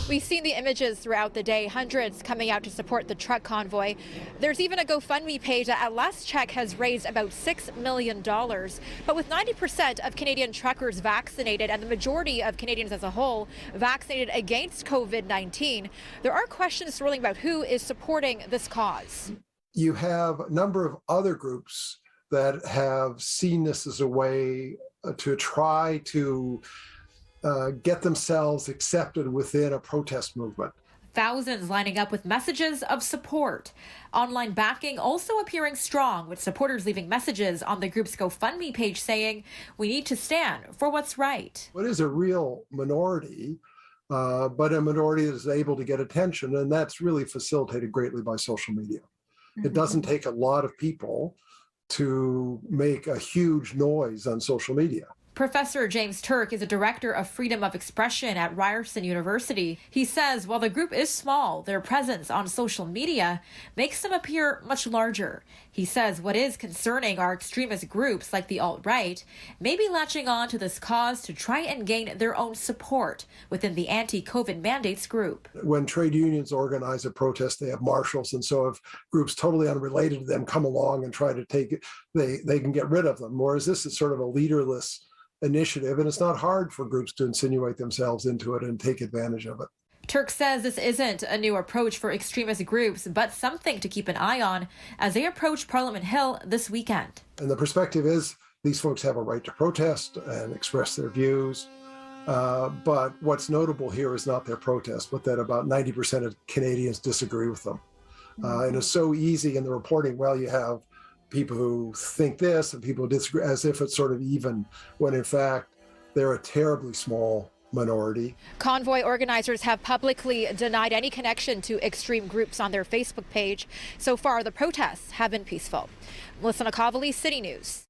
We've seen the images throughout the day, hundreds coming out to support the truck convoy. There's even a GoFundMe page that at last check has raised about $6 million. But with 90% of Canadian truckers vaccinated and the majority of Canadians as a whole vaccinated against COVID-19, there are questions swirling about who is supporting this cause. You have a number of other groups that have seen this as a way to try to get themselves accepted within a protest movement. Thousands lining up with messages of support. Online backing also appearing strong, with supporters leaving messages on the group's GoFundMe page saying, "We need to stand for what's right." It is a real minority, but a minority that is able to get attention, and that's really facilitated greatly by social media. It doesn't take a lot of people to make a huge noise on social media. Professor James Turk is a director of freedom of expression at Ryerson University. He says while the group is small, their presence on social media makes them appear much larger. He says what is concerning are extremist groups like the alt-right maybe latching on to this cause to try and gain their own support within the anti-COVID mandates group. When trade unions organize a protest, they have marshals, and so if groups totally unrelated to them come along and try to take it, they can get rid of them. Whereas this is sort of a leaderless initiative, and it's not hard for groups to insinuate themselves into it and take advantage of it. Turk says this isn't a new approach for extremist groups, but something to keep an eye on as they approach Parliament Hill this weekend. And the perspective is these folks have a right to protest and express their views. But what's notable here is not their protest, but that about 90% of Canadians disagree with them. And it's so easy in the reporting, well, you have people who think this and people who disagree, as if it's sort of even, when in fact they're a terribly small minority. Convoy organizers have publicly denied any connection to extreme groups on their Facebook page. So far, the protests have been peaceful. Melissa Nakhavoly, City News.